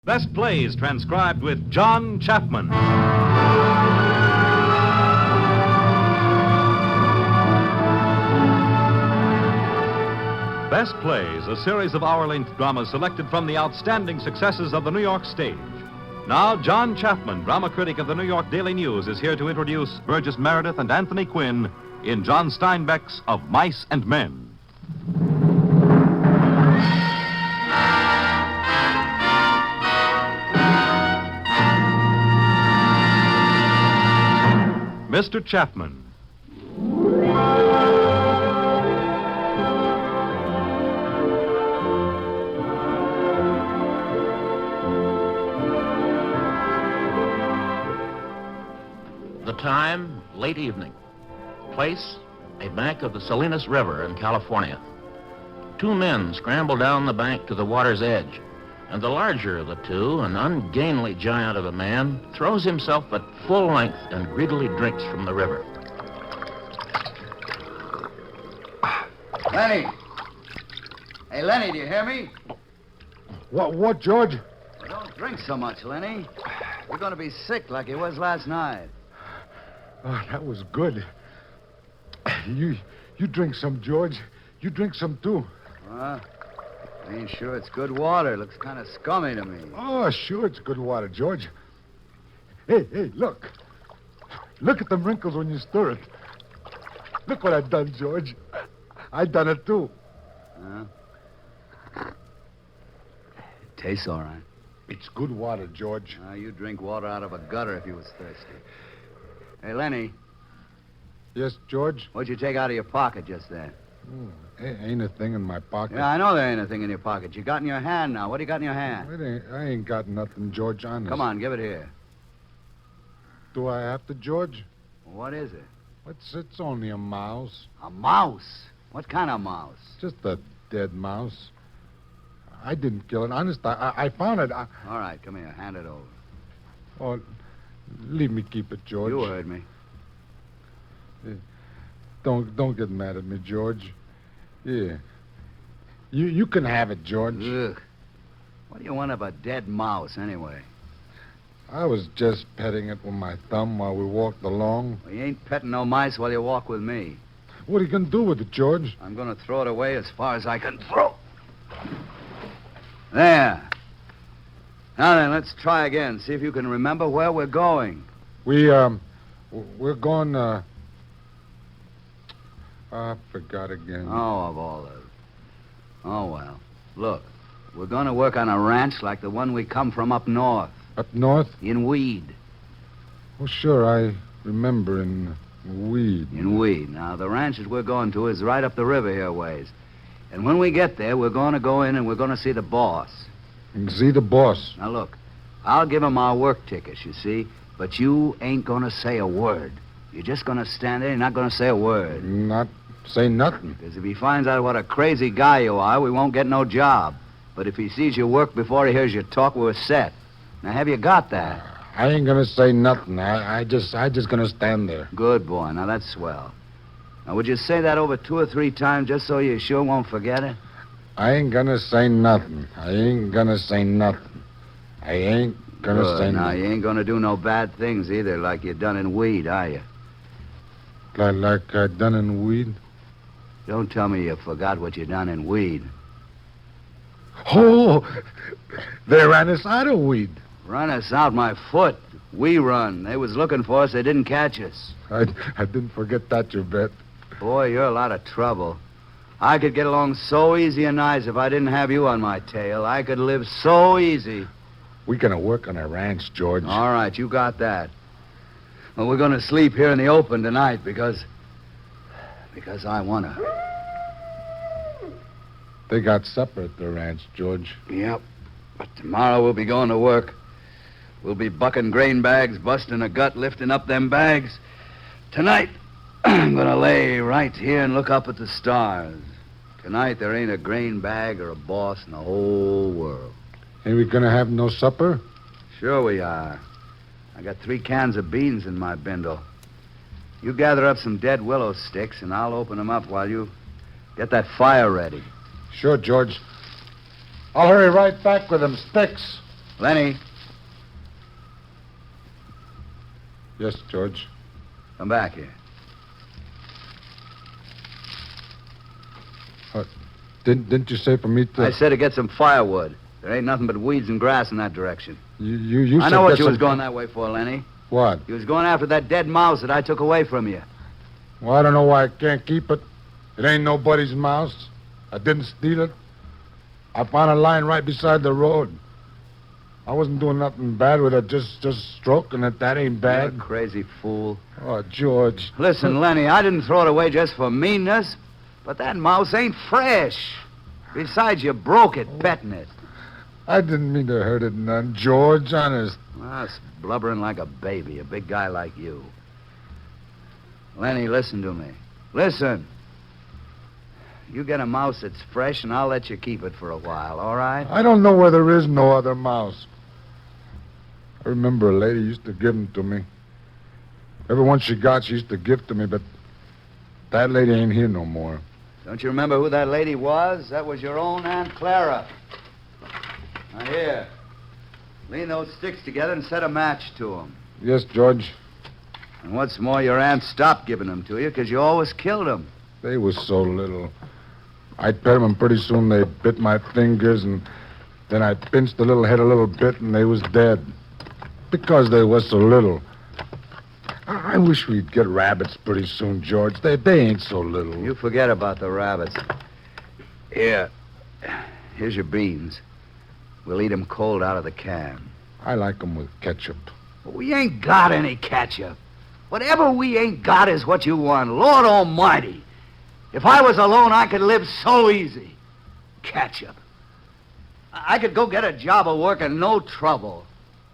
Best Plays transcribed with John Chapman. Best Plays, a series of hour-length dramas selected from the outstanding successes of the New York stage. Now, John Chapman, drama critic of the New York Daily News, is here to introduce Burgess Meredith and Anthony Quinn in John Steinbeck's Of Mice and Men. Mr. Chapman. The time, late evening. Place, a bank of the Salinas River in California. Two men scramble down the bank to the water's edge, and the larger of the two, an ungainly giant of a man, throws himself at full length and greedily drinks from the river. Lenny! Hey, Lenny, do you hear me? What, George? Well, don't drink so much, Lenny. You're going to be sick like you was last night. Oh, that was good. You drink some, George. You drink some, too. I ain't sure it's good water. It looks kind of scummy to me. Oh, sure it's good water, George. Hey, look. Look at them wrinkles when you stir it. Look what I've done, George. I done it, too. It tastes all right. It's good water, George. You drink water out of a gutter if you was thirsty. Hey, Lenny, Yes, George? what'd you take out of your pocket just then? Ain't a thing in my pocket. Yeah, I know there ain't a thing in your pocket. You got in your hand now. What do you got in your hand? I ain't got nothing, George, honest. Come on, give it here. Do I have to, George? What is it? It's only a mouse. A mouse? What kind of mouse? Just a dead mouse. I didn't kill it. Honest, I found it. All right, come here. Hand it over. Oh, leave me keep it, George. You heard me. Don't get mad at me, George. Yeah. You can have it, George. Ugh. What do you want of a dead mouse, anyway? I was just petting it with my thumb while we walked along. Well, you ain't petting no mice while you walk with me. What are you going to do with it, George? I'm going to throw it away as far as I can throw. There. Now then, let's try again. See if you can remember where we're going. We're going, I forgot again. Oh, of all those. Oh, well. Look, we're going to work on a ranch like the one we come from up north. Up north? In Weed. Oh, sure, I remember in Weed. In Weed. Now, the ranch that we're going to is right up the river here ways. And when we get there, we're going to go in and we're going to see the boss. And see the boss. Now, look, I'll give him our work tickets, you see, but you ain't going to say a word. You're just going to stand there and not going to say a word. Not say nothing. Because if he finds out what a crazy guy you are, we won't get no job. But if he sees your work before he hears you talk, we're set. Now, have you got that? I ain't gonna say nothing. I just gonna stand there. Good boy. Now, that's swell. Now, would you say that over 2 or 3 times just so you sure won't forget it? I ain't gonna say nothing. I ain't gonna say nothing. I ain't gonna Good. say Now, nothing. you ain't going to do no bad things either like you done in Weed, are you? Like I done in Weed? Don't tell me you forgot what you done in Weed. Oh, they ran us out of Weed. Run us out my foot. We run. They was looking for us. They didn't catch us. I didn't forget that, you bet. Boy, you're a lot of trouble. I could get along so easy and nice if I didn't have you on my tail. I could live so easy. We're gonna work on a ranch, George. All right, you got that. Well, we're going to sleep here in the open tonight because I want to. They got supper at the ranch, George. Yep. But tomorrow we'll be going to work. We'll be bucking grain bags, busting a gut, lifting up them bags. Tonight, I'm going to lay right here and look up at the stars. Tonight, there ain't a grain bag or a boss in the whole world. Ain't we gonna have no supper? Sure we are. I got 3 cans of beans in my bindle. You gather up some dead willow sticks, and I'll open them up while you get that fire ready. Sure, George. I'll hurry right back with them sticks. Lenny, Yes, George. come back here. Didn't you say for me to... I said to get some firewood. There ain't nothing but weeds and grass in that direction. You I said know what get you some... was going that way for, Lenny. What? You was going after that dead mouse that I took away from you. Well, I don't know why I can't keep it. It ain't nobody's mouse. I didn't steal it. I found a line right beside the road. I wasn't doing nothing bad with it, just stroking it. That ain't bad. You crazy fool. Oh, George. Listen, Lenny, I didn't throw it away just for meanness, but that mouse ain't fresh. Besides, you broke it petting it. I didn't mean to hurt it none, George, honest. Well, it's blubbering like a baby, a big guy like you. Lenny, listen to me. Listen. You get a mouse that's fresh, and I'll let you keep it for a while, all right? I don't know where there is no other mouse. I remember a lady used to give them to me. Every one she got, she used to give to me, but that lady ain't here no more. Don't you remember who that lady was? That was your own Aunt Clara. Now, here. Lean those sticks together and set a match to them. Yes, George. And what's more, your aunt stopped giving them to you because you always killed them. They was so little. I'd pet them, and pretty soon they bit my fingers, and then I pinched the little head a little bit, and they was dead. Because they was so little. I wish we'd get rabbits pretty soon, George. They ain't so little. You forget about the rabbits. Here. Here's your beans. We'll eat 'em cold out of the can. I like 'em with ketchup. We ain't got any ketchup. Whatever we ain't got is what you want. Lord Almighty. If I was alone, I could live so easy. Ketchup. I could go get a job of work and no trouble.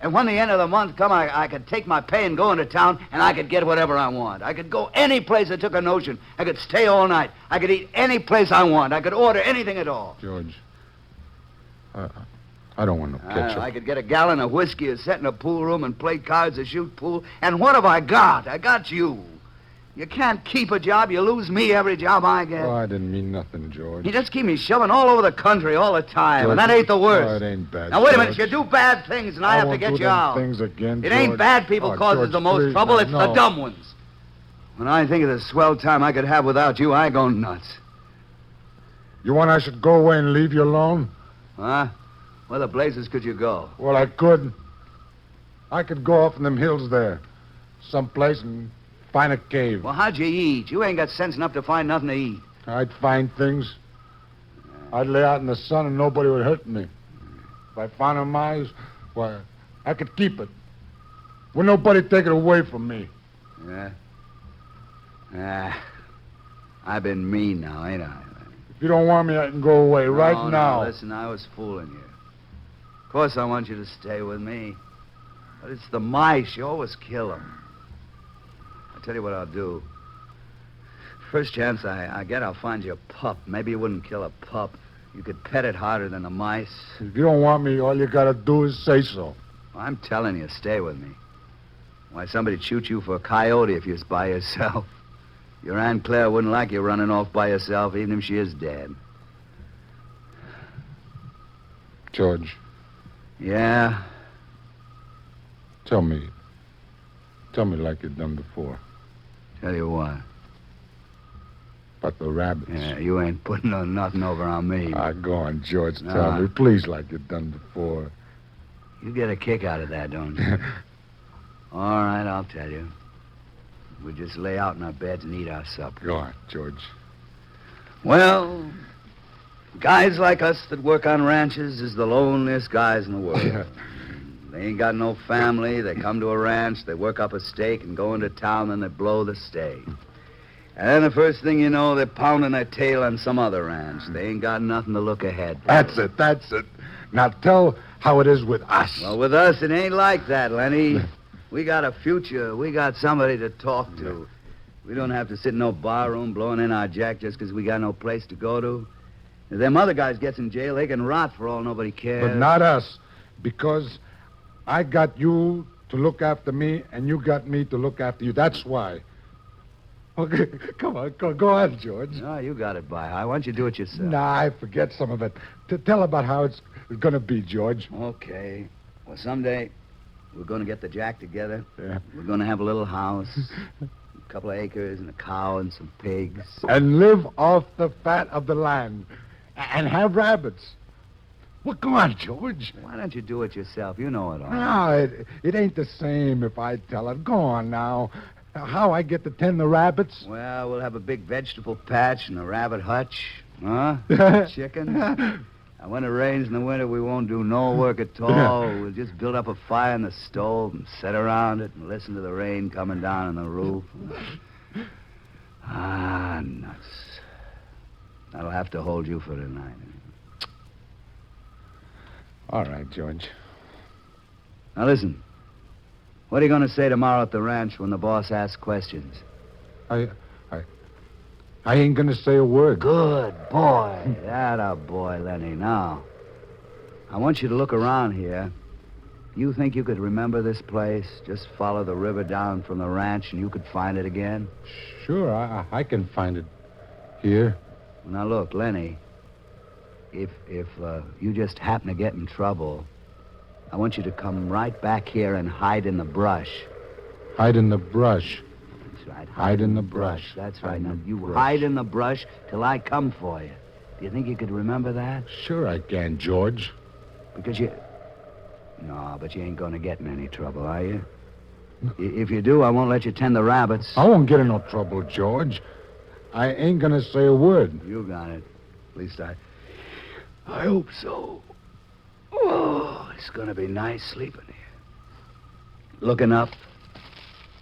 And when the end of the month come, I could take my pay and go into town, and I could get whatever I want. I could go any place that took a notion. I could stay all night. I could eat any place I want. I could order anything at all. George, I don't want no ketchup. I could get a gallon of whiskey and sit in a pool room and play cards or shoot pool. And what have I got? I got you. You can't keep a job. You lose me every job I get. Oh, I didn't mean nothing, George. You just keep me shoving all over the country all the time, George, and that ain't the worst. Oh, it ain't bad, Now, wait a George. minute. You do bad things, and I have to won't get do you them out. things again, It ain't George. bad people Oh, causes George, the most please, trouble. now, It's the no. dumb ones. When I think of the swell time I could have without you, I go nuts. You want I should go away and leave you alone? Huh? Where the blazes could you go? Well, I could. I could go off in them hills there. Someplace and find a cave. Well, how'd you eat? You ain't got sense enough to find nothing to eat. I'd find things. I'd lay out in the sun and nobody would hurt me. If I found a mouse, why, I could keep it. Would nobody take it away from me? Yeah? I've been mean now, ain't I? If you don't want me, I can go away right No, now. Listen, I was fooling you. Of course I want you to stay with me. But it's the mice. You always kill them. I'll tell you what I'll do. First chance I get, I'll find you a pup. Maybe you wouldn't kill a pup. You could pet it harder than the mice. If you don't want me, all you gotta do is say so. Well, I'm telling you, stay with me. Why, somebody'd shoot you for a coyote if you was by yourself. Your Aunt Claire wouldn't like you running off by yourself, even if she is dead. George, Yeah? tell me. Tell me like you've done before. Tell you what. About the rabbits. Yeah, you ain't putting nothing over on me. Go on, George. No. Tell me, please, like you've done before. You get a kick out of that, don't you? All right, I'll tell you. We just lay out in our beds and eat our supper. Go on, George. Well, guys like us that work on ranches is the loneliest guys in the world. They ain't got no family. They come to a ranch, they work up a stake and go into town, and they blow the stake. And then the first thing you know, they're pounding their tail on some other ranch. They ain't got nothing to look ahead to. That's it. Now tell how it is with us. Well, with us, it ain't like that, Lenny. We got a future. We got somebody to talk to. We don't have to sit in no bar room blowing in our jack just because we got no place to go to. If them other guys gets in jail, they can rot for all nobody cares. But not us, because I got you to look after me, and you got me to look after you. That's why. Okay, come on, go on, George. No, you got it, By. Why don't you do it yourself? Nah, I forget some of it. Tell about how it's going to be, George. Okay. Well, someday we're going to get the jack together. Yeah. We're going to have a little house, a couple of acres, and a cow and some pigs. And live off the fat of the land. And have rabbits. Well, come on, George. Why don't you do it yourself? You know it all. No, it ain't the same if I tell it. Go on now. How I get to tend the rabbits? Well, we'll have a big vegetable patch and a rabbit hutch. Huh? Chickens. And when it rains in the winter, we won't do no work at all. We'll just build up a fire in the stove and sit around it and listen to the rain coming down on the roof. Ah, nuts. That'll have to hold you for tonight. All right, George. Now, listen. What are you going to say tomorrow at the ranch when the boss asks questions? I ain't gonna say a word. Good boy. That boy, Lenny. Now, I want you to look around here. You think you could remember this place? Just follow the river down from the ranch and you could find it again? Sure, I can find it here. Now, look, Lenny. If you just happen to get in trouble, I want you to come right back here and hide in the brush. Hide in the brush. That's right. Hide in the brush. That's right. Hide in Now, the you brush. hide in the brush till I come for you. Do you think you could remember that? Sure I can, George. Because you... No, but you ain't going to get in any trouble, are you? If you do, I won't let you tend the rabbits. I won't get in no trouble, George. I ain't gonna say a word. You got it. At least I hope so. Oh, it's going to be nice sleeping here. Looking up.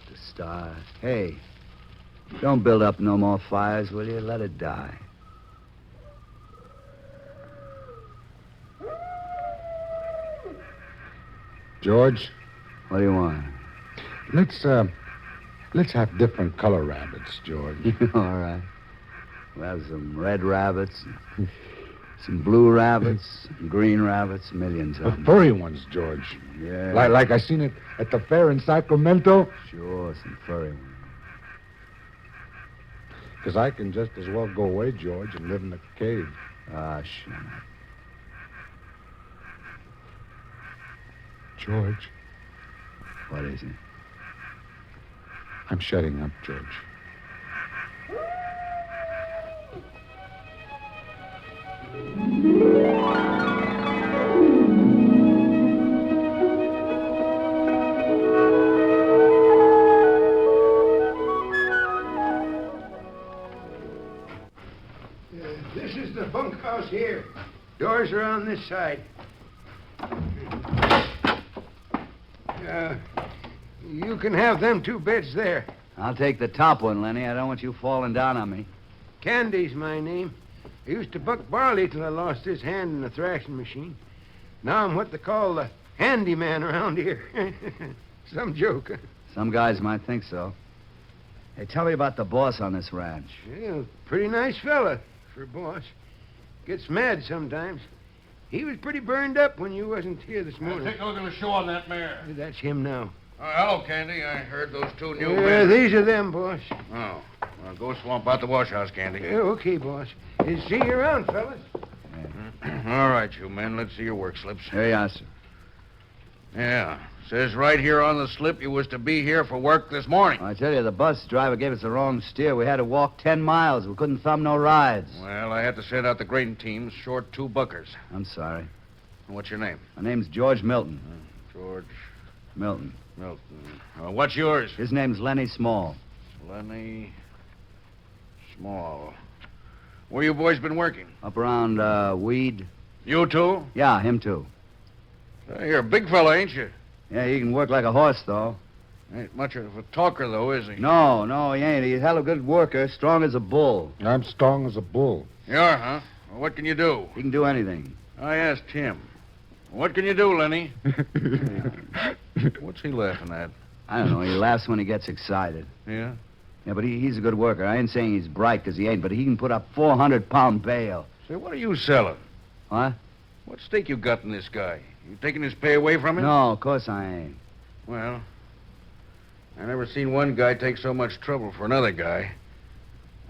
The stars. Hey, don't build up no more fires, will you? Let it die. George, What do you want? let's have different color rabbits, George. All right. We'll have some red rabbits, some blue rabbits, some green rabbits, millions of The them. furry ones, George. Yeah. Like I seen it at the fair in Sacramento. Sure, some furry ones. Because I can just as well go away, George, and live in a cave. Ah, shut up. George, What is it? I'm shutting up, George. This is the bunkhouse here. Doors are on this side. You can have them 2 beds there. I'll take the top one, Lenny. I don't want you falling down on me. Candy's my name. I used to buck barley till I lost his hand in the thrashing machine. Now I'm what they call the handyman around here. Some joke. Some guys might think so. Hey, tell me about the boss on this ranch. Yeah, pretty nice fella for a boss. Gets mad sometimes. He was pretty burned up when you wasn't here this morning. Take a look at the show on that mare. That's him now. Hello, Candy. I heard those 2 new Yeah, men. these are them, boss. Oh. Well, go swamp out the wash house, Candy. Yeah, okay, boss. See you around, fellas. All right, you men. Let's see your work slips. Here you are, sir. Yeah. Says right here on the slip you was to be here for work this morning. I tell you, the bus driver gave us the wrong steer. We had to walk 10 miles. We couldn't thumb no rides. Well, I had to send out the grading teams short 2 buckers. I'm sorry. What's your name? My name's George Milton. George Milton. Milton. What's yours? His name's Lenny Small. Lenny Small. Where you boys been working? Up around, Weed. You too? Yeah, him too. You're a big fella, ain't you? Yeah, he can work like a horse, though. Ain't much of a talker, though, is he? No, he ain't. He's a hell of a good worker, strong as a bull. I'm strong as a bull. You are, huh? Well, what can you do? He can do anything. I asked him. What can you do, Lenny? What's he laughing at? I don't know. He laughs when he gets excited. Yeah? Yeah, but he's a good worker. I ain't saying he's bright, because he ain't, but he can put up 400-pound bale. Say, what are you selling? What? What stake you got in this guy? You taking his pay away from him? No, of course I ain't. Well, I never seen one guy take so much trouble for another guy.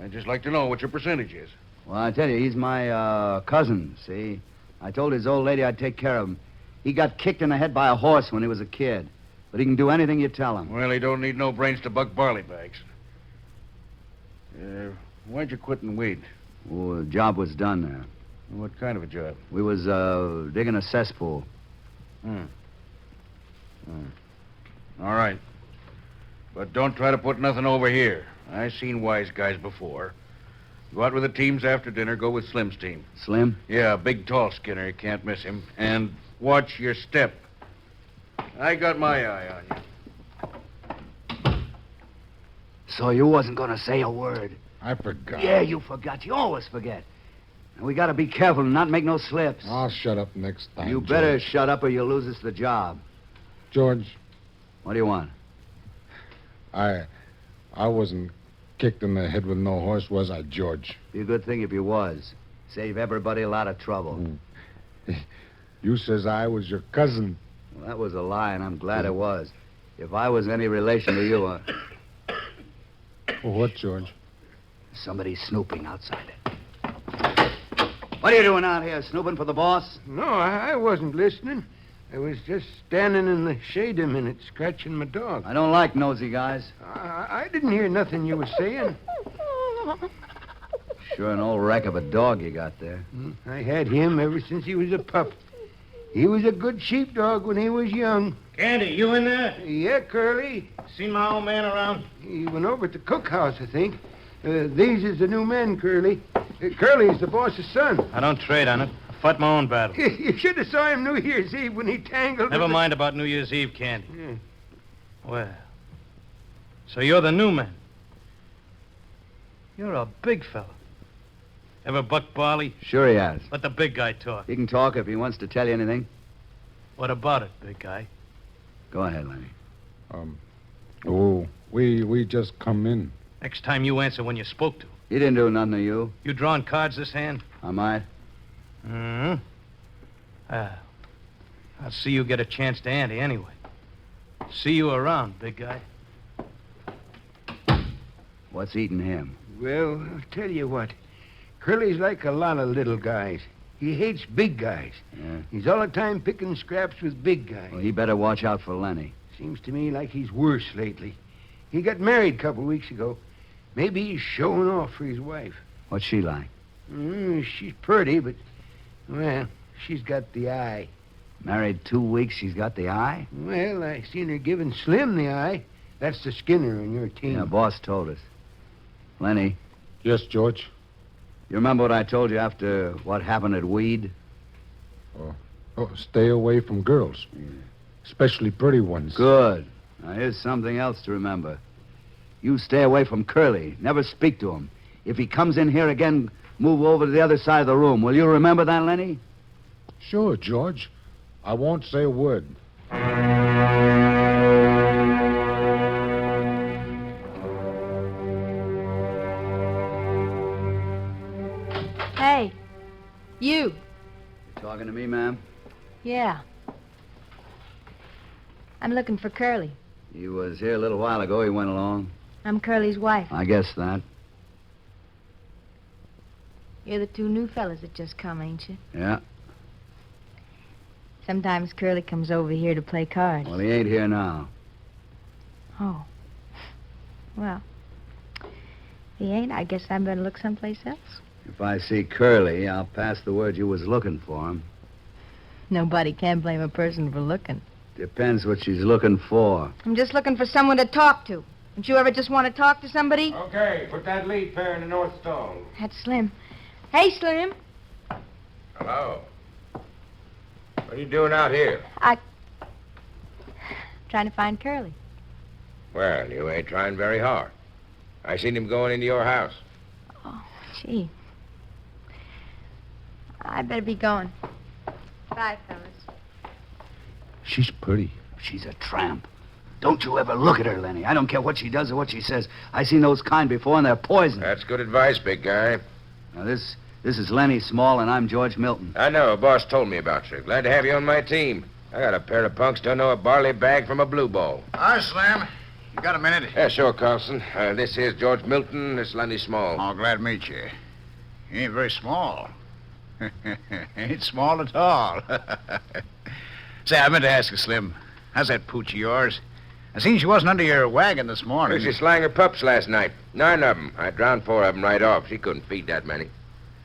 I'd just like to know what your percentage is. Well, I tell you, he's my cousin, see? I told his old lady I'd take care of him. He got kicked in the head by a horse when he was a kid. But he can do anything you tell him. Well, he don't need no brains to buck barley bags. Why'd you quit and weed? Well, the job was done there. What kind of a job? We was digging a cesspool. All right. But don't try to put nothing over here. I seen wise guys before. Go out with the teams after dinner. Go with Slim's team. Slim? Yeah, big, tall Skinner. You can't miss him. And watch your step. I got my eye on you. So you wasn't going to say a word. I forgot. Yeah, you forgot. You always forget. And we got to be careful and not make no slips. I'll shut up next time. You better George. shut up or you'll lose us the job. George, What do you want? I wasn't kicked in the head with no horse, was I, George? Be a good thing if you was. Save everybody a lot of trouble. You says I was your cousin. Well, that was a lie, and I'm glad it was. If I was any relation to you, For what, George? somebody's snooping outside it. What are you doing out here, snooping for the boss? No, I wasn't listening. I was just standing in the shade a minute, scratching my dog. I don't like nosy guys. I didn't hear nothing you were saying. Sure an old wreck of a dog you got there. I had him ever since he was a pup. He was a good sheepdog when he was young. Candy, you in there? Yeah, Curly. Seen my old man around? He went over to the cookhouse, I think. These is the new men, Curly. Curly's the boss's son. I don't trade on it. I fought my own battle. You should have saw him New Year's Eve when he tangled. Never with mind about New Year's Eve, Candy. Yeah. Well, so you're the new man. You're a big fella. Ever buck barley? Sure he has. Let the big guy talk. He can talk if he wants to tell you anything. What about it, big guy? Go ahead, Lenny. We just come in. Next time you answer when you're spoke to. He didn't do nothing to you. You drawing cards this hand? I might. Mm-hmm. I'll see you get a chance to ante anyway. See you around, big guy. What's eating him? Well, I'll tell you what. Curly's like a lot of little guys. He hates big guys. Yeah. He's all the time picking scraps with big guys. Well, he better watch out for Lenny. Seems to me like he's worse lately. He got married a couple weeks ago. Maybe he's showing off for his wife. What's she like? She's pretty, but, well, she's got the eye. Married 2 weeks, she's got the eye? Well, I seen her giving Slim the eye. That's the Skinner on your team. Yeah, boss told us. Lenny, Yes, George? you remember what I told you after what happened at Weed? Stay away from girls. Especially pretty ones. Good. Now, here's something else to remember. You stay away from Curly. Never speak to him. If he comes in here again, move over to the other side of the room. Will you remember that, Lenny? Sure, George. I won't say a word. Hey, you. You talking to me, ma'am? Yeah. I'm looking for Curly. He was here a little while ago. He went along. I'm Curly's wife. I guess that. You're the two new fellas that just come, ain't you? Yeah. Sometimes Curly comes over here to play cards. Well, he ain't here now. Oh. Well, if he ain't, I guess I better look someplace else. If I see Curly, I'll pass the word you was looking for him. Nobody can blame a person for looking. Depends what she's looking for. I'm just looking for someone to talk to. Don't you ever just want to talk to somebody? Okay, put that lead pair in the north stall. That's Slim. Hey, Slim. Hello. What are you doing out here? Trying to find Curly. Well, you ain't trying very hard. I seen him going into your house. Oh, gee. I better be going. Bye, fellas. She's pretty. She's a tramp. Don't you ever look at her, Lenny. I don't care what she does or what she says. I seen those kind before, and they're poison. That's good advice, big guy. Now, this is Lenny Small, and I'm George Milton. I know. A boss told me about you. Glad to have you on my team. I got a pair of punks don't know a barley bag from a blue ball. Hi, Slim. You got a minute? Yeah, sure, Carlson. This here's George Milton. This Lenny Small. Oh, glad to meet you. You ain't very small. Ain't small at all. Say, I meant to ask you, Slim. How's that pooch of yours? I seen she wasn't under your wagon this morning. She slang her pups last night. 9 of them. I drowned 4 of them right off. She couldn't feed that many.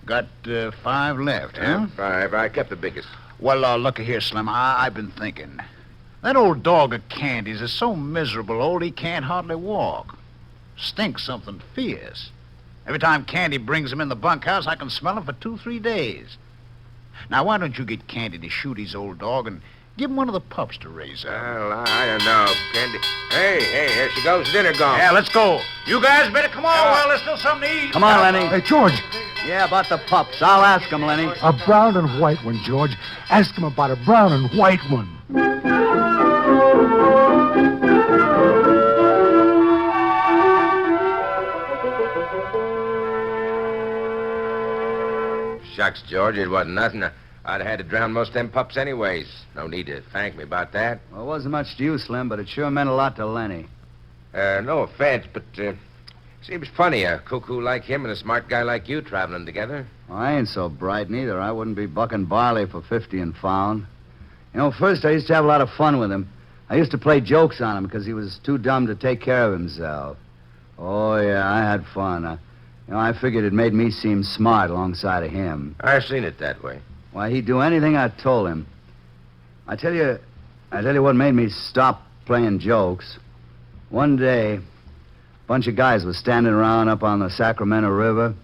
Got 5 left, huh? 5. I kept the biggest. Well, looky here, Slim. I've been thinking. That old dog of Candy's is so miserable old he can't hardly walk. Stinks something fierce. Every time Candy brings him in the bunkhouse, I can smell him for 2-3 days. Now, why don't you get Candy to shoot his old dog and give him one of the pups to raise up? Well, I don't know, Candy. Hey, here she goes. Dinner gone. Yeah, let's go. You guys better come on while there's still something to eat. Come on, Lenny. Hey, George, Yeah, about the pups. I'll ask him, Lenny. a brown and white one, George. Ask him about a brown and white one. Shucks, George, it wasn't nothing. I'd have had to drown most of them pups anyways. No need to thank me about that. Well, it wasn't much to you, Slim, but it sure meant a lot to Lenny. No offense, but seems funny a cuckoo like him and a smart guy like you traveling together. Well, I ain't so bright neither. I wouldn't be bucking barley for 50 and found. You know, first I used to have a lot of fun with him. I used to play jokes on him because he was too dumb to take care of himself. Oh, yeah, I had fun. I figured it made me seem smart alongside of him. I've seen it that way. Why, he'd do anything I told him. I tell you what made me stop playing jokes. One day, a bunch of guys was standing around up on the Sacramento River,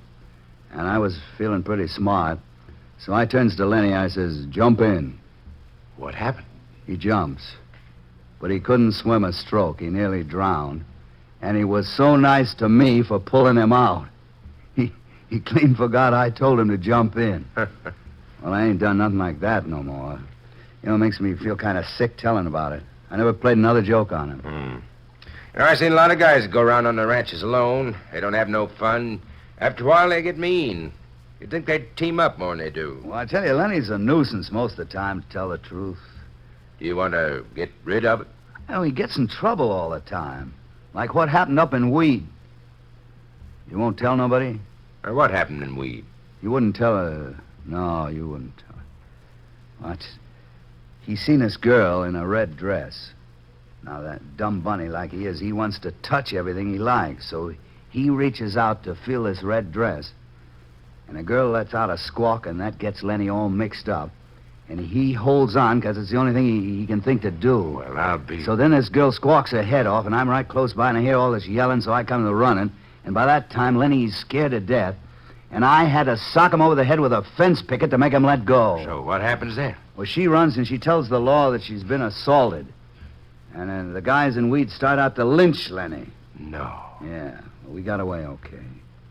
and I was feeling pretty smart. So I turns to Lenny, I says, "Jump in." What happened? He jumps. But he couldn't swim a stroke. He nearly drowned. And he was so nice to me for pulling him out. He clean forgot I told him to jump in. Well, I ain't done nothing like that no more. It makes me feel kind of sick telling about it. I never played another joke on him. I've seen a lot of guys go around on the ranches alone. They don't have no fun. After a while, they get mean. You'd think they'd team up more than they do. Well, I tell you, Lenny's a nuisance most of the time, to tell the truth. Do you want to get rid of it? He gets in trouble all the time. Like what happened up in Weed. You won't tell nobody? Or what happened in Weed? You wouldn't tell her. No, you wouldn't tell her. What? He seen this girl in a red dress. Now, that dumb bunny like he is, he wants to touch everything he likes, so he reaches out to feel this red dress. And the girl lets out a squawk, and that gets Lenny all mixed up. And he holds on because it's the only thing he can think to do. Well, I'll be... So then this girl squawks her head off, and I'm right close by, and I hear all this yelling, so I come to running. And by that time, Lenny's scared to death. And I had to sock him over the head with a fence picket to make him let go. So what happens then? Well, she runs and she tells the law that she's been assaulted. And then the guys in Weed start out to lynch Lenny. No. Yeah, well, we got away okay.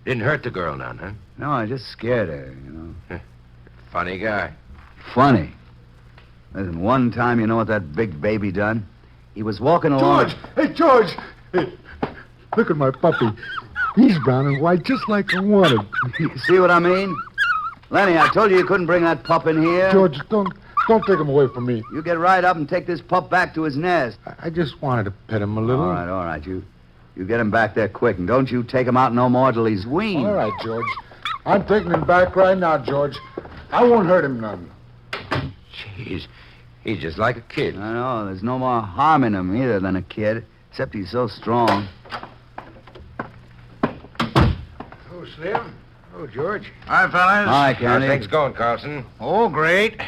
Didn't hurt the girl none, huh? No, I just scared her, Funny guy. Funny. Listen, one time, you know what that big baby done? He was walking along... George! Hey, George! Hey, look at my puppy. He's brown and white, just like I wanted. You see what I mean? Lenny, I told you couldn't bring that pup in here. George, don't take him away from me. You get right up and take this pup back to his nest. I just wanted to pet him a little. All right. You get him back there quick, and don't you take him out no more till he's weaned. All right, George. I'm taking him back right now, George. I won't hurt him none. Jeez, he's just like a kid. I know. There's no more harm in him either than a kid, except he's so strong. Oh, Slim. Oh, George. Hi, fellas. Hi, How's Candy. things going, Carlson? Oh, great.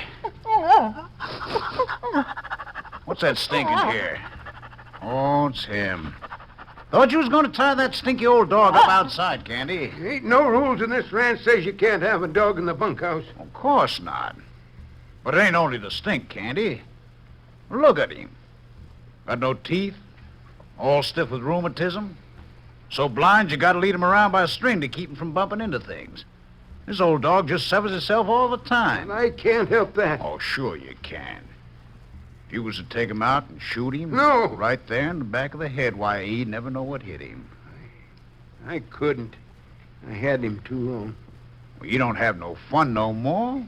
What's that stinking here? Oh, it's him. Thought you was going to tie that stinky old dog up outside, Candy. Ain't no rules in this ranch says you can't have a dog in the bunkhouse. Of course not. But it ain't only the stink, Candy. Look at him. Got no teeth, all stiff with rheumatism. So blind you gotta lead him around by a string to keep him from bumping into things. This old dog just suffers itself all the time. I can't help that. Oh, sure you can. If you was to take him out and shoot him... No. Right there in the back of the head, why, he'd never know what hit him. I couldn't. I had him too long. Well, you don't have no fun no more.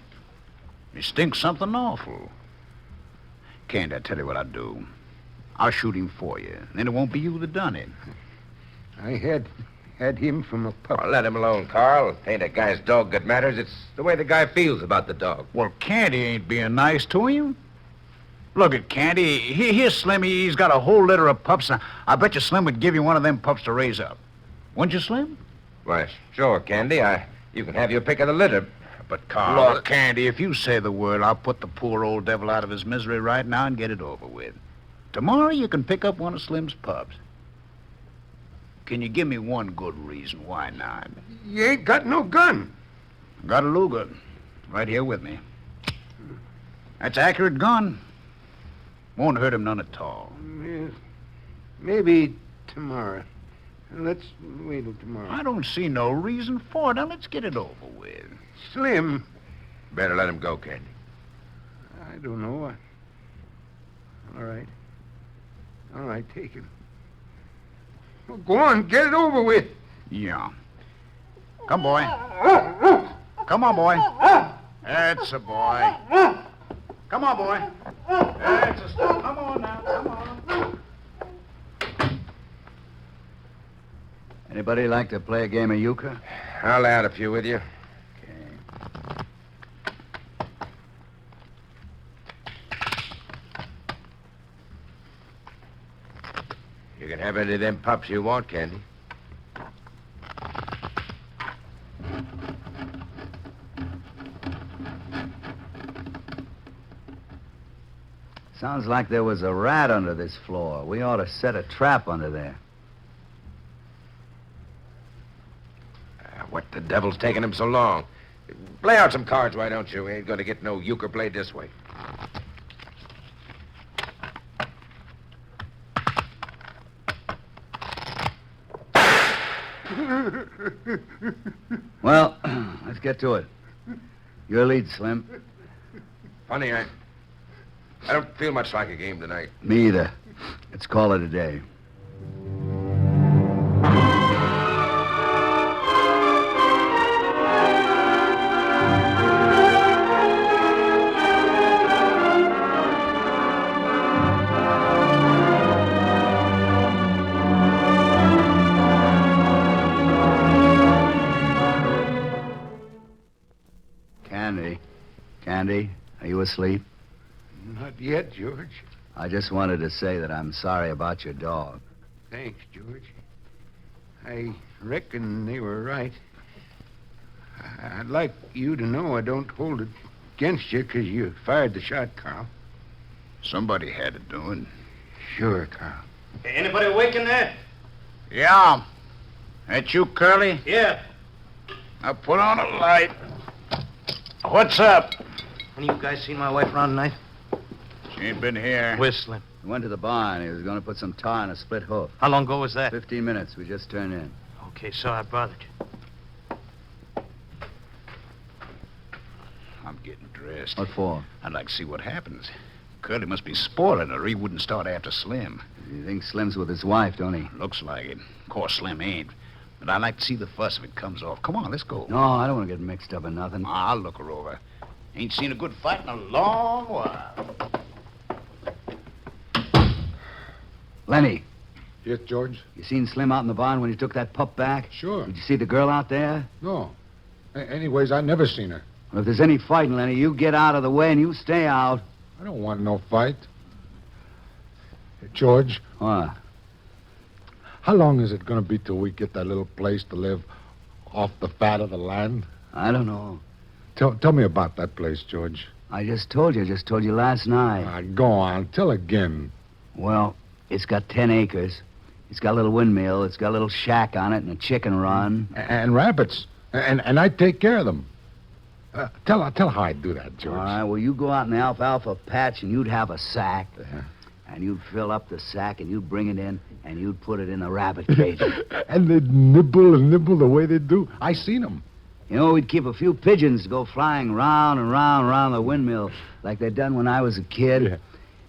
You stink something awful. Candy, I tell you what I'll do. I'll shoot him for you, and then it won't be you that done it. I had him from a pup. Oh, let him alone, Carl. Ain't a guy's dog that matters. It's the way the guy feels about the dog. Well, Candy ain't being nice to him. Look at Candy. Here's Slim. He's got a whole litter of pups. I bet you Slim would give you one of them pups to raise up. Wouldn't you, Slim? Why, sure, Candy. You can have your pick of the litter. But, Carl... Look, Candy, if you say the word, I'll put the poor old devil out of his misery right now and get it over with. Tomorrow you can pick up one of Slim's pups. Can you give me one good reason why not? You ain't got no gun. Got a Luger. Right here with me. That's an accurate gun. Won't hurt him none at all. Yes. Maybe tomorrow. Let's wait till tomorrow. I don't see no reason for it. Now, let's get it over with. Slim. Better let him go, Candy. I don't know. All right. All right, take him. Well, go on, get it over with. Yeah. Come, boy. Come on, boy. That's a boy. Come on, boy. That's a stop. Come on now. Come on. Anybody like to play a game of euchre? I'll add a few with you. Okay. You can have any of them pups you want, Candy. Sounds like there was a rat under this floor. We ought to set a trap under there. What the devil's taking him so long? Play out some cards, why don't you? We ain't going to get no euchre played this way. Well, let's get to it. Your lead, Slim. Funny, I don't feel much like a game tonight. Me either. Let's call it a day. Candy, are you asleep? Not yet, George. I just wanted to say that I'm sorry about your dog. Thanks, George. I reckon they were right. I'd like you to know I don't hold it against you because you fired the shot, Carl. Somebody had it doing. Sure, Carl. Anybody awake in there? Yeah. That you, Curly? Yeah. Now put on a light. What's up? Any of you guys seen my wife around tonight? She ain't been here. Where's Slim? He went to the barn. He was going to put some tar in a split hoof. How long ago was that? 15 minutes. We just turned in. Okay, sorry I bothered you. I'm getting dressed. What for? I'd like to see what happens. Curly must be spoiling her. He wouldn't start after Slim. You think Slim's with his wife, don't he? Looks like it. Of course, Slim ain't. But I'd like to see the fuss if it comes off. Come on, let's go. No, I don't want to get mixed up in nothing. I'll look her over. Ain't seen a good fight in a long while. Lenny, Yes, George? you seen Slim out in the barn when he took that pup back? Sure. Did you see the girl out there? No. Anyways, I never seen her. Well, if there's any fighting, Lenny, you get out of the way and you stay out. I don't want no fight. George, What? how long is it going to be till we get that little place to live off the fat of the land? I don't know. Tell me about that place, George. I just told you last night. Go on. Tell again. Well, it's got 10 acres. It's got a little windmill. It's got a little shack on it and a chicken run. And rabbits. And I take care of them. Tell how I do that, George. All right, well, you go out in the alfalfa patch and you'd have a sack. Yeah. And you'd fill up the sack and you'd bring it in and you'd put it in a rabbit cage. And they'd nibble and nibble the way they do. I seen them. You know, we'd keep a few pigeons to go flying round and round and round the windmill like they'd done when I was a kid. Yeah.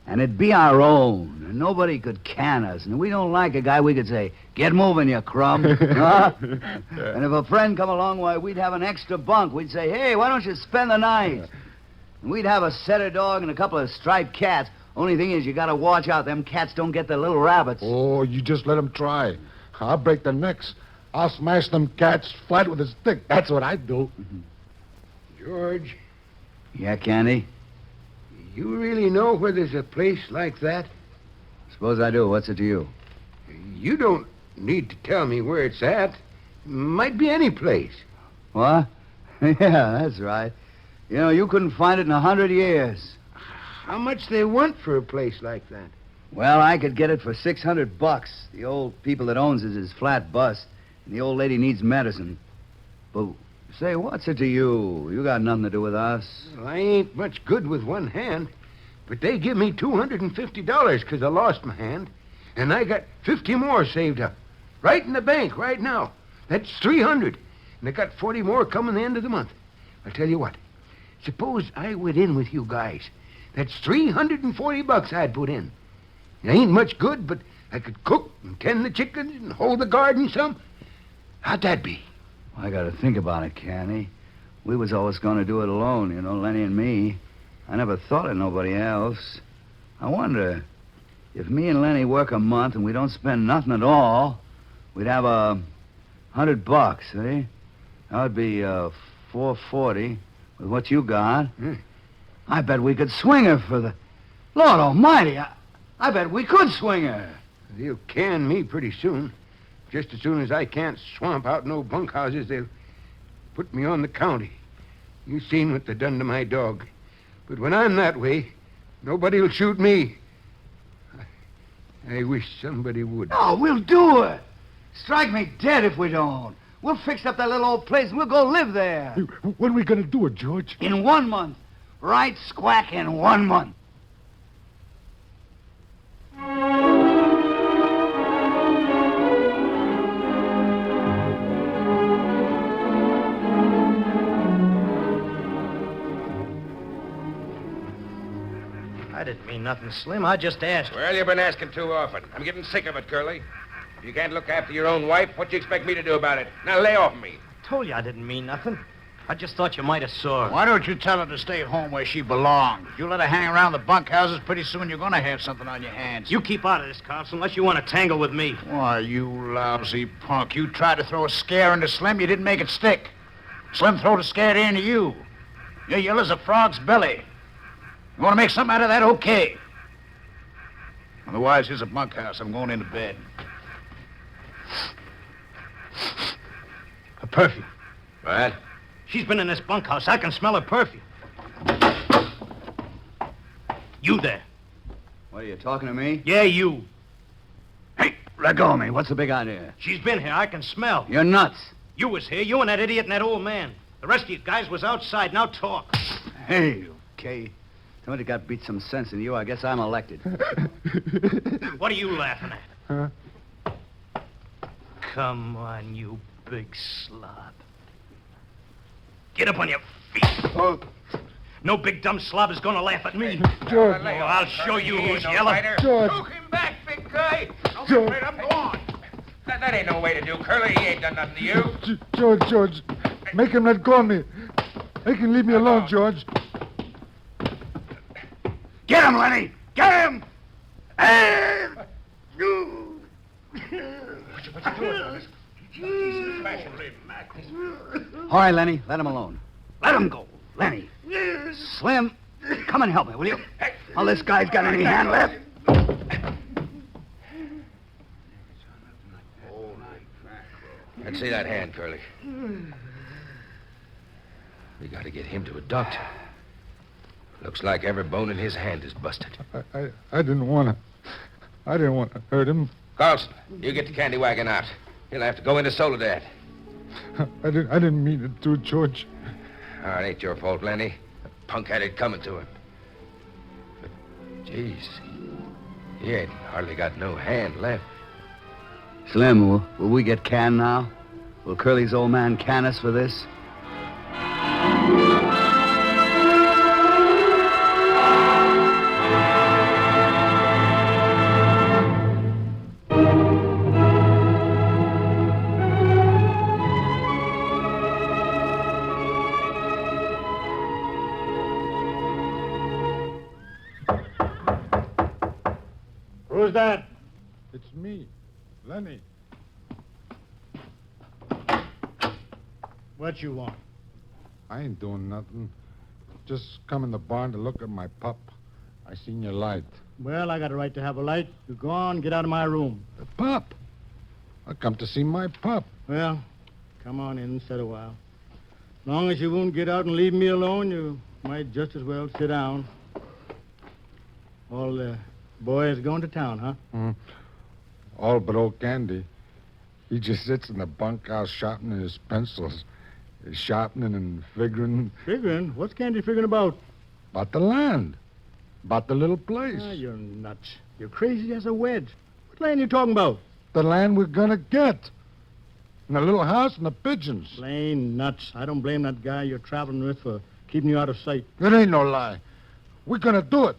And it'd be our own. And nobody could can us. And if we don't like a guy, we could say, "Get moving, you crumb." Huh? And if a friend come along, why, we'd have an extra bunk. We'd say, "Hey, why don't you spend the night?" And we'd have a setter dog and a couple of striped cats. Only thing is, you gotta watch out. Them cats don't get the little rabbits. Oh, you just let them try. I'll break their necks. I'll smash them cats flat with a stick. That's what I'd do. George, Yeah, Candy? You really know where there's a place like that? Suppose I do. What's it to you? You don't need to tell me where it's at. Might be any place. What? Yeah, that's right. You know, you couldn't find it in 100 years. How much they want for a place like that? Well, I could get it for $600. The old people that owns it is flat bust, and the old lady needs medicine. But, say, what's it to you? You got nothing to do with us. Well, I ain't much good with one hand, but they give me $250 because I lost my hand, and I got 50 more saved up. Right in the bank right now. That's 300, and I got 40 more coming the end of the month. I'll tell you what. Suppose I went in with you guys. That's $340 I'd put in. It ain't much good, but I could cook and tend the chickens and hold the garden some. How'd that be? I got to think about it, Candy. We was always going to do it alone, you know, Lenny and me. I never thought of nobody else. I wonder, if me and Lenny work a month and we don't spend nothing at all, we'd have $100, eh? That would be $440 with what you got. I bet we could swing her for the... Lord almighty, I bet we could swing her. They'll can me pretty soon. Just as soon as I can't swamp out no bunkhouses, they'll put me on the county. You seen what they done to my dog. But when I'm that way, nobody'll shoot me. I wish somebody would. Oh, we'll do it. Strike me dead if we don't. We'll fix up that little old place and we'll go live there. When are we going to do it, George? In 1 month. Right squack in 1 month. I didn't mean nothing, Slim. I just asked. Well, you've been asking too often. I'm getting sick of it, Curly. If you can't look after your own wife, what do you expect me to do about it? Now lay off me. Told you I didn't mean nothing. I just thought you might have saw her. Why don't you tell her to stay home where she belongs? You let her hang around the bunkhouses, pretty soon you're going to have something on your hands. You keep out of this, Carlson, unless you want to tangle with me. Why, you lousy punk. You tried to throw a scare into Slim, you didn't make it stick. Slim throwed a scare into you. You're yellow as a frog's belly. You want to make something out of that? Okay. Otherwise, here's a bunkhouse. I'm going into bed. Her perfume. What? She's been in this bunkhouse. I can smell her perfume. You there. What, are you talking to me? Yeah, you. Hey, let go of me. What's the big idea? She's been here. I can smell. You're nuts. You was here. You and that idiot and that old man. The rest of you guys was outside. Now talk. Hey, okay. Somebody got beat some sense into you. I guess I'm elected. What are you laughing at? Huh? Come on, you big slob. Get up on your feet. Oh, No big dumb slob is going to laugh at me. George. Oh, I'll show you who's yellow. George. Choke him back, big guy. Don't George. be afraid, I'm gone. That ain't no way to do, Curly. He ain't done nothing to you. George. Make him let go of me. Make him leave me alone, George. Get him, Lenny! Get him! And you. All right, Lenny, let him alone. Let him go, Lenny. Slim, come and help me, will you? Well, this guy's got any hand left. Let's see that hand, Curly. We got to get him to a doctor. Looks like every bone in his hand is busted. I didn't want to hurt him. Carlson, you get the candy wagon out. He'll have to go into Soledad. I didn't mean it to, George. Oh, it ain't your fault, Lenny. The punk had it coming to him. But, jeez, he ain't hardly got no hand left. Slim, will we get canned now? Will Curly's old man can us for this? Who's that? It's me, Lenny. What you want? I ain't doing nothing. Just come in the barn to look at my pup. I seen your light. Well, I got a right to have a light. You go on, get out of my room. The pup. I come to see my pup. Well, come on in and sit a while. As long as you won't get out and leave me alone, you might just as well sit down. All the boys going to town, huh? All but old Candy. He just sits in the bunkhouse sharpening his pencils. He's sharpening and figuring Figuring? What's Candy figuring about? about the land. About the little place. Ah, you're nuts. You're crazy as a wedge. What land you talking about? The land we're gonna get. And the little house and the pigeons. Plain nuts. I don't blame that guy you're traveling with for keeping you out of sight. It ain't no lie. We're gonna do it.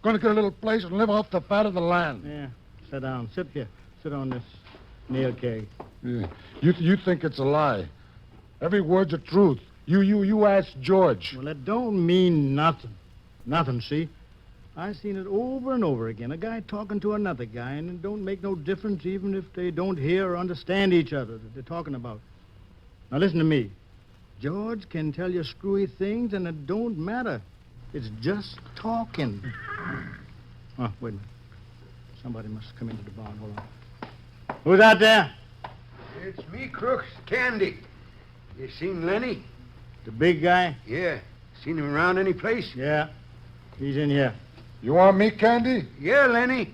Gonna get a little place and live off the fat of the land. Yeah, sit down. Sit here. Sit on this nail keg. Yeah. You think it's a lie. Every word's the truth. You ask George. Well, that don't mean nothing. Nothing, see? I've seen it over and over again. A guy talking to another guy, and it don't make no difference even if they don't hear or understand each other that they're talking about. Now, listen to me. George can tell you screwy things, and it don't matter. It's just talking. Oh, wait a minute. Somebody must come into the barn. Hold on. Who's out there? It's me, Crooks. Candy. You seen Lenny? The big guy? Yeah. Seen him around any place? Yeah. He's in here. You want me, Candy? Yeah, Lenny.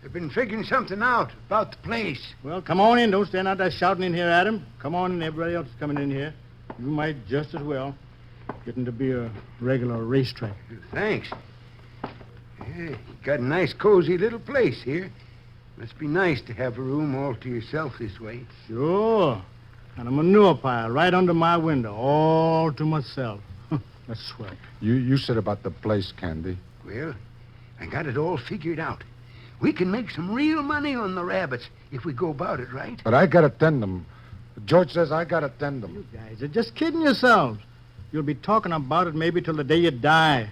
I've been figuring something out about the place. Well, come on in. Don't stand out there shouting in here at him. Come on in. Everybody else is coming in here. You might just as well. Getting to be a regular racetrack. Thanks. Yeah, you got a nice, cozy little place here. Must be nice to have a room all to yourself this way. Sure. And a manure pile right under my window, all to myself. That's swell. You said about the place, Candy. Well, I got it all figured out. We can make some real money on the rabbits if we go about it right. But I gotta tend them. George says I gotta tend them. You guys are just kidding yourselves. You'll be talking about it maybe till the day you die.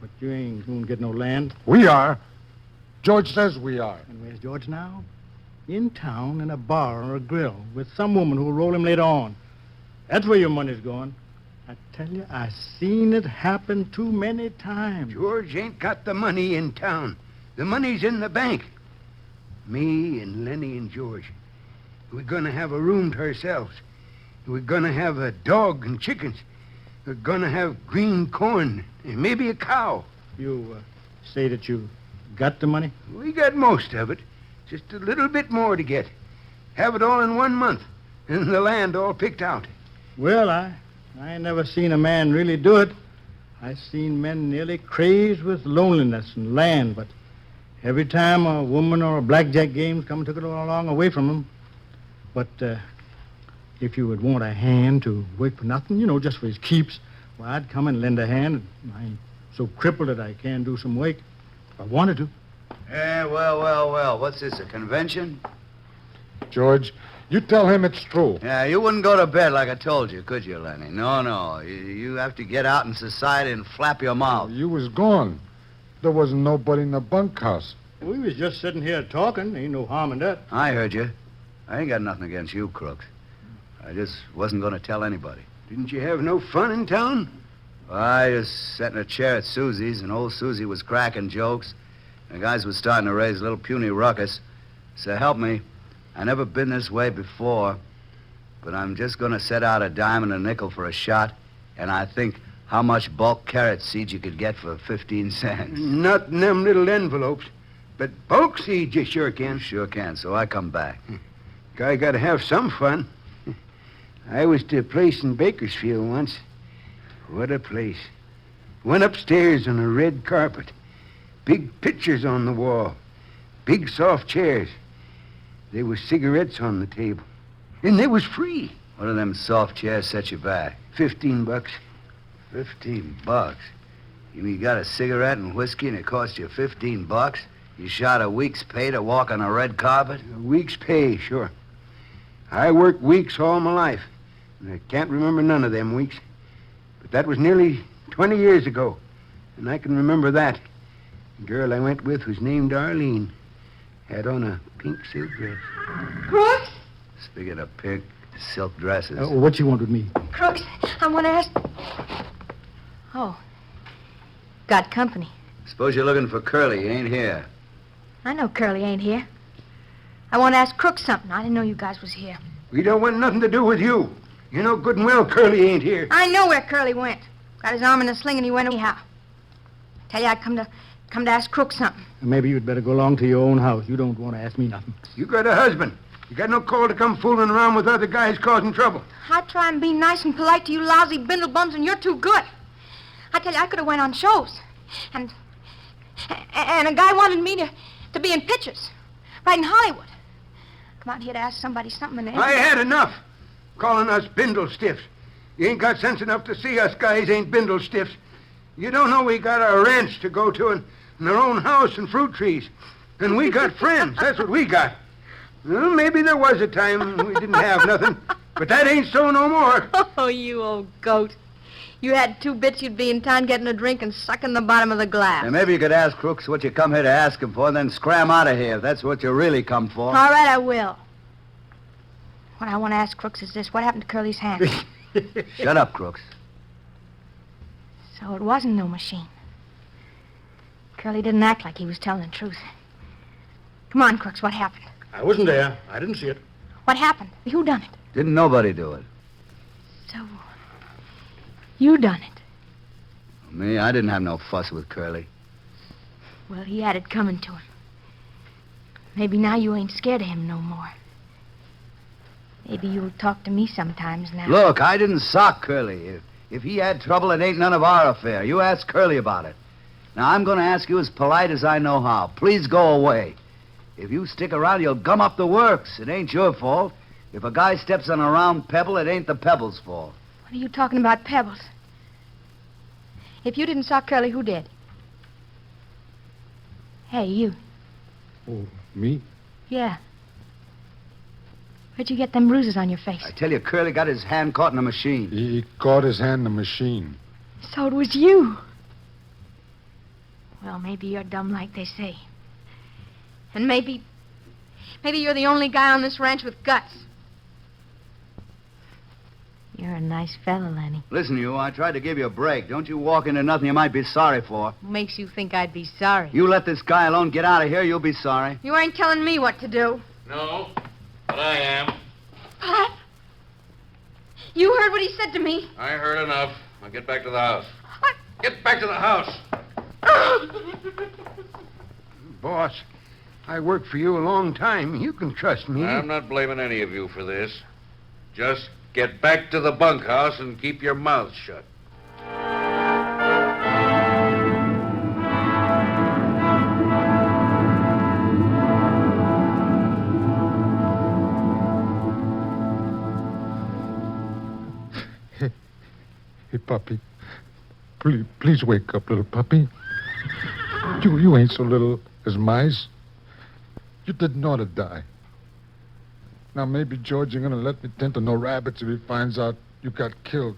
But you ain't gonna get no land. We are. George says we are. And where's George now? In town, in a bar or a grill, with some woman who'll roll him later on. That's where your money's going. I tell you, I've seen it happen too many times. George ain't got the money in town. The money's in the bank. Me and Lenny and George. We're gonna have a room to ourselves. We're gonna have a dog and chickens. We're gonna have green corn and maybe a cow. You say that you got the money? We got most of it. Just a little bit more to get. Have it all in 1 month. And the land all picked out. Well, I ain't never seen a man really do it. I seen men nearly crazed with loneliness and land, but every time a woman or a blackjack game come and took it all along away from them. But if you would want a hand to work for nothing, just for his keeps, well, I'd come and lend a hand. I ain't so crippled that I can't do some work if I wanted to. Yeah, well. What's this, a convention? George, you tell him it's true. Yeah, you wouldn't go to bed like I told you, could you, Lenny? No. You have to get out in society and flap your mouth. You was gone. There wasn't nobody in the bunkhouse. We was just sitting here talking. Ain't no harm in that. I heard you. I ain't got nothing against you, Crooks. I just wasn't going to tell anybody. Didn't you have no fun in town? Well, I just sat in a chair at Susie's, and old Susie was cracking jokes. The guys was starting to raise a little puny ruckus. So help me, I never been this way before, but I'm just going to set out a dime and a nickel for a shot, and I think how much bulk carrot seeds you could get for 15 cents. Not in them little envelopes, but bulk seeds you sure can. Sure can, so I come back. Guy got to have some fun. I was to a place in Bakersfield once. What a place. Went upstairs on a red carpet. Big pictures on the wall. Big soft chairs. There was cigarettes on the table. And they was free. What do them soft chairs set you back? $15. $15? You mean you got a cigarette and whiskey and it cost you $15? You shot a week's pay to walk on a red carpet? A week's pay, sure. I worked weeks all my life, and I can't remember none of them weeks. But that was nearly 20 years ago, and I can remember that. The girl I went with was named Arlene. Had on a pink silk dress. Crooks? Speaking of pink silk dresses. What you want with me? Crooks, I want to ask... Oh. Got company. Suppose you're looking for Curly. He ain't here. I know Curly ain't here. I want to ask Crook something. I didn't know you guys was here. We don't want nothing to do with you. You know good and well Curly ain't here. I know where Curly went. Got his arm in a sling and he went anyhow. Tell you, I come to ask Crook something. Maybe you'd better go along to your own house. You don't want to ask me nothing. You got a husband. You got no call to come fooling around with other guys causing trouble. I try and be nice and polite to you lousy bindle bums, and you're too good. I tell you, I could have went on shows. And a guy wanted me to be in pictures. Right in Hollywood. Come out here to ask somebody something and... I had enough. Calling us bindle stiffs. You ain't got sense enough to see us guys ain't bindle stiffs. You don't know we got a ranch to go to and our own house and fruit trees. And we got friends. That's what we got. Well, maybe there was a time we didn't have nothing, but that ain't so no more. Oh, you old goat. You had 2 bits, you'd be in town getting a drink and sucking the bottom of the glass. And maybe you could ask Crooks what you come here to ask him for, and then scram out of here if that's what you really come for. All right, I will. What I want to ask Crooks is this. What happened to Curly's hand? Shut up, Crooks. So it wasn't no machine. Curly didn't act like he was telling the truth. Come on, Crooks, what happened? I wasn't there. I didn't see it. What happened? Who done it? Didn't nobody do it. So, you done it. Me, I didn't have no fuss with Curly. Well, he had it coming to him. Maybe now you ain't scared of him no more. Maybe you'll talk to me sometimes now. Look, I didn't sock Curly. If he had trouble, it ain't none of our affair. You ask Curly about it. Now, I'm going to ask you as polite as I know how. Please go away. If you stick around, you'll gum up the works. It ain't your fault. If a guy steps on a round pebble, it ain't the pebble's fault. What are you talking about, pebbles? If you didn't sock Curly, who did? Hey, you. Oh, me? Yeah. Where'd you get them bruises on your face? I tell you, Curly got his hand caught in a machine. He caught his hand in the machine. So it was you. Well, maybe you're dumb like they say. And maybe you're the only guy on this ranch with guts. You're a nice fella, Lenny. Listen, you, I tried to give you a break. Don't you walk into nothing you might be sorry for. What makes you think I'd be sorry? You let this guy alone, get out of here, you'll be sorry. You ain't telling me what to do. No, but I am. What? You heard what he said to me. I heard enough. Now get back to the house. What? Get back to the house. Boss, I worked for you a long time. You can trust me. I'm not blaming any of you for this. Just get back to the bunkhouse and keep your mouth shut. Hey, puppy. Please wake up, little puppy. You ain't so little as mice. You didn't ought to die. Now, maybe George ain't gonna let me tend to no rabbits if he finds out you got killed.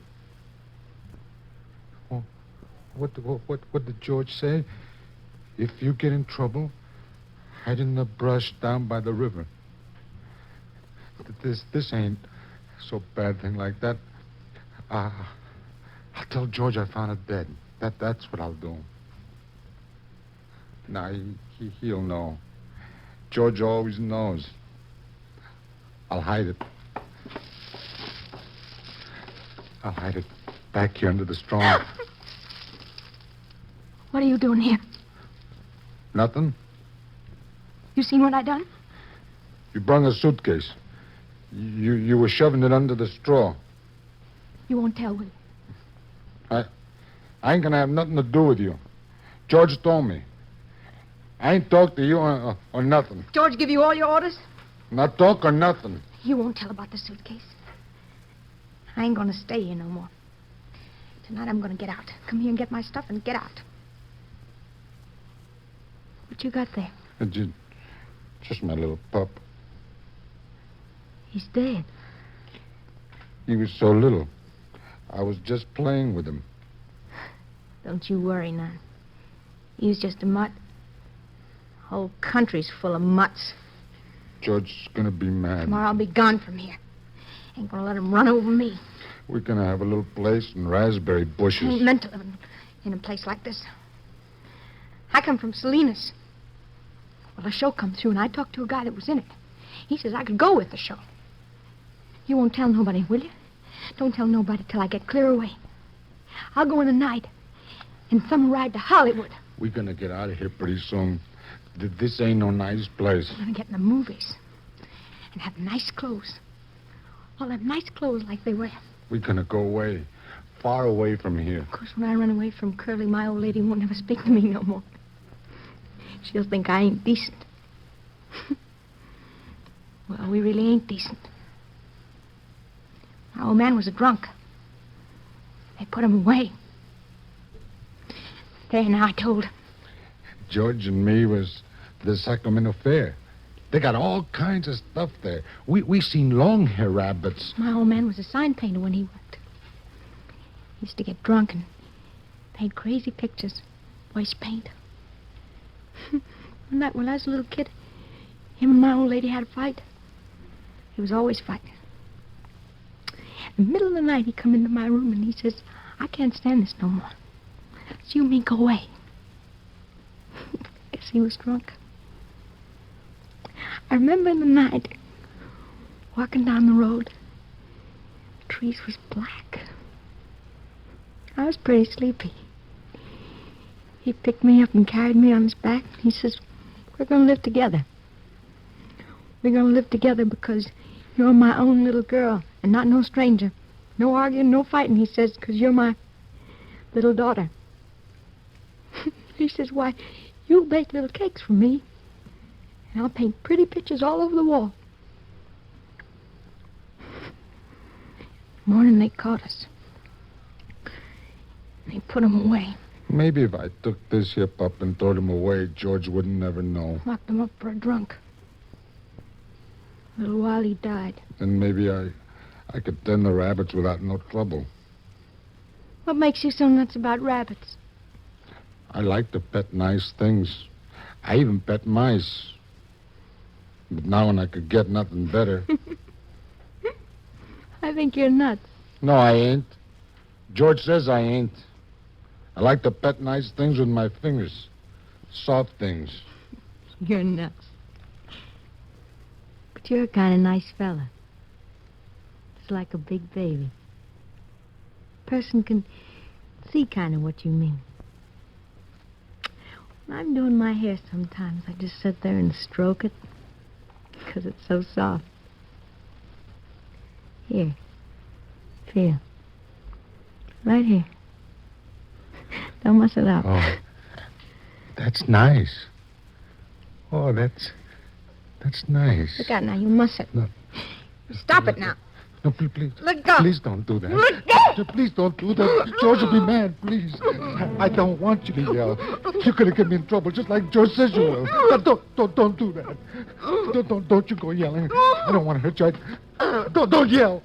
Oh, what did George say? If you get in trouble, hide in the brush down by the river. This ain't so bad thing like that. I'll tell George I found it dead. That's what I'll do. Now, he'll know. George always knows. I'll hide it. I'll hide it back here under the straw. What are you doing here? Nothing. You seen what I done? You brung a suitcase. You were shoving it under the straw. You won't tell, will you? I ain't gonna have nothing to do with you. George told me. I ain't talk to you or nothing. George give you all your orders? Not talk or nothing. You won't tell about the suitcase. I ain't gonna stay here no more. Tonight I'm gonna get out. Come here and get my stuff and get out. What you got there? Just my little pup. He's dead. He was so little. I was just playing with him. Don't you worry none. He was just a mutt. Whole country's full of mutts. George's gonna be mad. Tomorrow I'll be gone from here. Ain't gonna let him run over me. We're gonna have a little place and raspberry bushes. I ain't meant to live in a place like this. I come from Salinas. Well, a show come through, and I talked to a guy that was in it. He says I could go with the show. You won't tell nobody, will you? Don't tell nobody till I get clear away. I'll go in the night and some ride to Hollywood. We're gonna get out of here pretty soon. This ain't no nice place. I'm gonna get in the movies and have nice clothes. All them nice clothes like they wear. We're gonna go away, far away from here. Of course, when I run away from Curly, my old lady won't ever speak to me no more. She'll think I ain't decent. Well, we really ain't decent. My old man was a drunk. They put him away. There, now I told. George and me was the Sacramento Fair. They got all kinds of stuff there. We seen long hair rabbits. My old man was a sign painter when he worked. He used to get drunk and paint crazy pictures. Voice paint. One night when I was a little kid, him and my old lady had a fight. He was always fighting. In the middle of the night, he come into my room and he says, I can't stand this no more. So you mean go away. Guess he was drunk. I remember in the night, walking down the road, the trees was black. I was pretty sleepy. He picked me up and carried me on his back. He says, we're going to live together. We're going to live together because you're my own little girl and not no stranger. No arguing, no fighting, he says, because you're my little daughter. He says, why, you'll bake little cakes for me, and I'll paint pretty pictures all over the wall. Morning they caught us. They put him away. Maybe if I took this here pup and throwed him away, George wouldn't never know. Locked him up for a drunk. A little while he died. And maybe I could tend the rabbits without no trouble. What makes you so nuts about rabbits? I like to pet nice things. I even pet mice. But now when I could get nothing better. I think you're nuts. No, I ain't. George says I ain't. I like to pet nice things with my fingers. Soft things. You're nuts. But you're a kind of nice fella. It's like a big baby. Person can see kind of what you mean. When I'm doing my hair sometimes, I just sit there and stroke it because it's so soft. Here. Feel. Right here. Don't mess it up. Oh, that's nice. Oh, that's nice. Look out now, you mustn't. No. Stop it now. No, please. Let go. Please don't do that. Let go. Please don't do that. George will be mad, please. I don't want you to yell. You're going to get me in trouble just like George says you will. Now, don't do that. Don't you go yelling. I don't want to hurt you. Don't yell.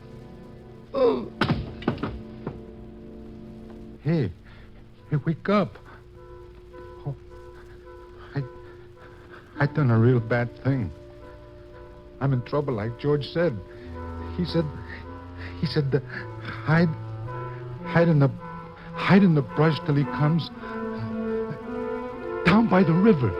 Hey, wake up. Oh, I done a real bad thing. I'm in trouble like George said. He said to hide in the brush till he comes down by the river.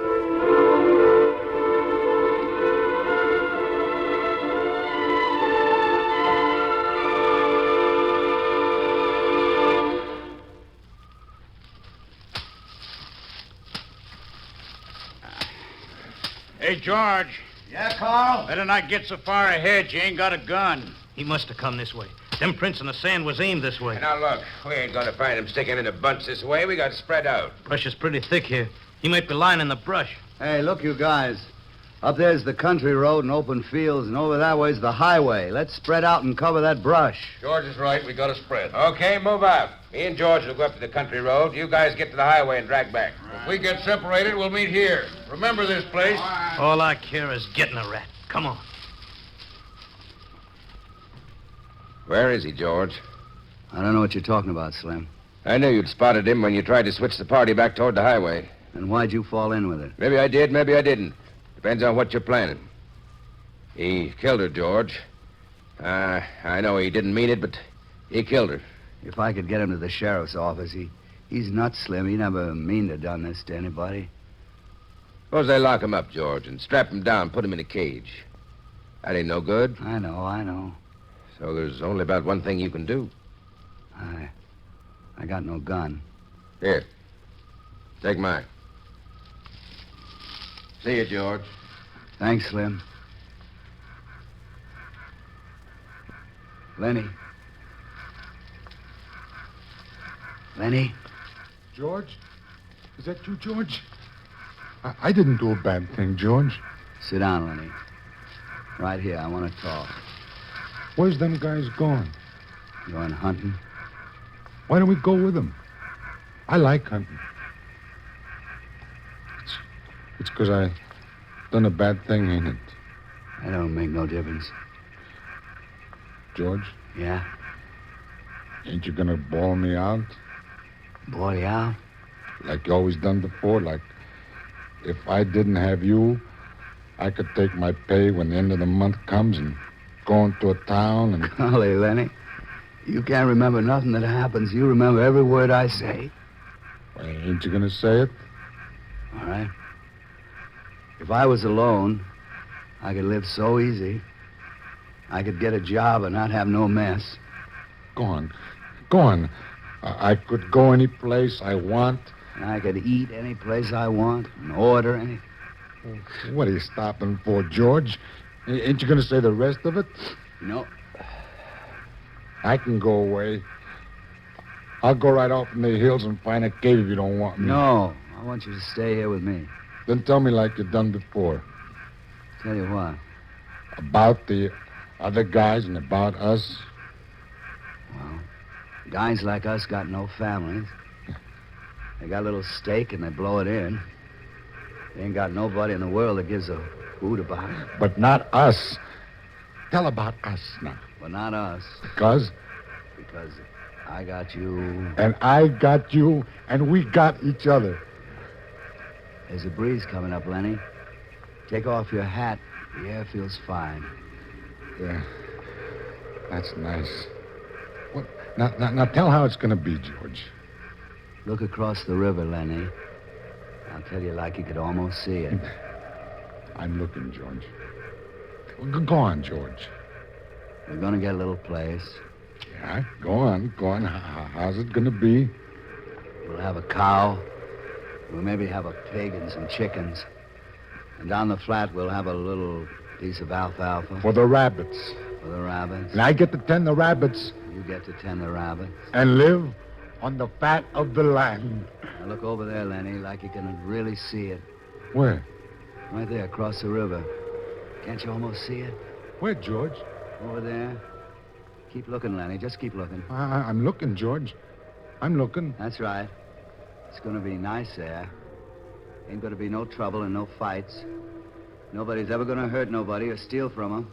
Hey, George. Yeah, Carl? Better not get so far ahead. You ain't got a gun. He must have come this way. Them prints in the sand was aimed this way. Now, look, we ain't gonna find him sticking in a bunch this way. We got to spread out. Brush is pretty thick here. He might be lying in the brush. Hey, look, you guys. Up there's the country road and open fields, and over that way's the highway. Let's spread out and cover that brush. George is right. We got to spread. Okay, move out. Me and George will go up to the country road. You guys get to the highway and drag back. If we get separated, we'll meet here. Remember this place. All I care is getting a rat. Come on. Where is he, George? I don't know what you're talking about, Slim. I knew you'd spotted him when you tried to switch the party back toward the highway. And why'd you fall in with it? Maybe I did, maybe I didn't. Depends on what you're planning. He killed her, George. I know he didn't mean it, but he killed her. If I could get him to the sheriff's office, he's nuts, Slim. He never mean to have done this to anybody. Suppose they lock him up, George, and strap him down, put him in a cage. That ain't no good. I know. So there's only about one thing you can do. I got no gun. Here. Take mine. See you, George. Thanks, Slim. Lenny. Lenny? George? Is that you, George? I didn't do a bad thing, George. Sit down, Lenny. Right here, I want to talk. Where's them guys going? Going hunting? Why don't we go with them? I like hunting. It's because I done a bad thing, ain't it? That don't make no difference. George, Yeah? ain't you gonna bawl me out? Boy, yeah? Like you always done before? Like, if I didn't have you, I could take my pay when the end of the month comes and go into a town and... Golly, Lenny. You can't remember nothing that happens. You remember every word I say. Well, ain't you gonna say it? All right? If I was alone, I could live so easy. I could get a job and not have no mess. Go on. Go on. I could go any place I want. And I could eat any place I want and order any... What are you stopping for, George? Ain't you gonna say the rest of it? No. I can go away. I'll go right off in the hills and find a cave if you don't want me. No. I want you to stay here with me. Then tell me like you've done before. Tell you what. About the other guys and about us. Well, guys like us got no families. They got a little stake and they blow it in. They ain't got nobody in the world that gives a hoot about it. But not us. Tell about us now. But not us. Because? Because I got you. And I got you, and we got each other. There's a breeze coming up, Lenny. Take off your hat. The air feels fine. Yeah. That's nice. What? Now tell how it's going to be, George. Look across the river, Lenny. I'll tell you like you could almost see it. I'm looking, George. Go on, George. We're going to get a little place. Yeah, go on. How's it going to be? We'll have a cow. We'll maybe have a pig and some chickens. And down the flat, we'll have a little piece of alfalfa. For the rabbits. For the rabbits. And I get to tend the rabbits. You get to tend the rabbits. And live on the fat of the land. Now look over there, Lenny, like you can really see it. Where? Right there, across the river. Can't you almost see it? Where, George? Over there. Keep looking, Lenny. Just keep looking. I'm looking, George. I'm looking. That's right. It's going to be nice there. Ain't going to be no trouble and no fights. Nobody's ever going to hurt nobody or steal from them.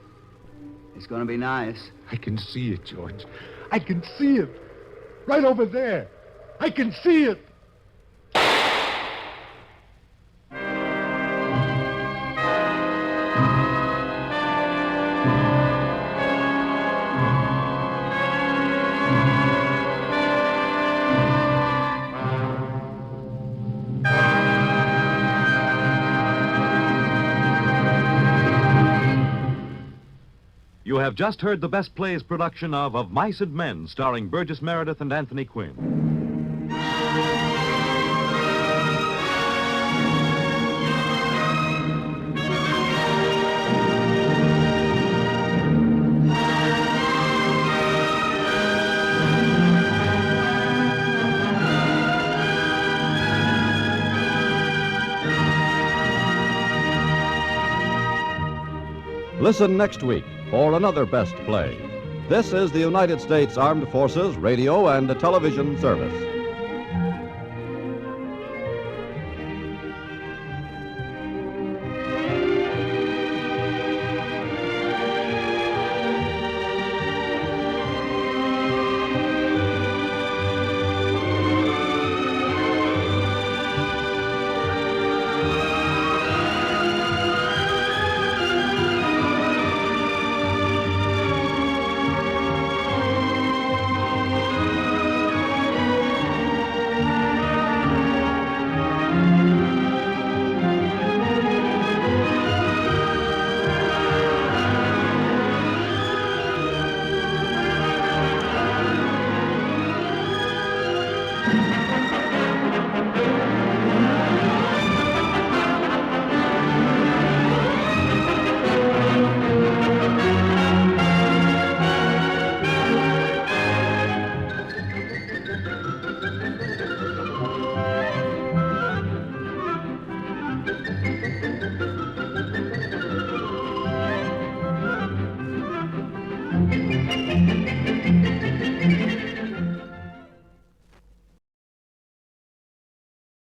It's going to be nice. I can see it, George. I can see it. Right over there. I can see it. You have just heard the Best Plays production of Mice and Men, starring Burgess Meredith and Anthony Quinn. Listen next week for another Best Play. This is the United States Armed Forces Radio and Television Service.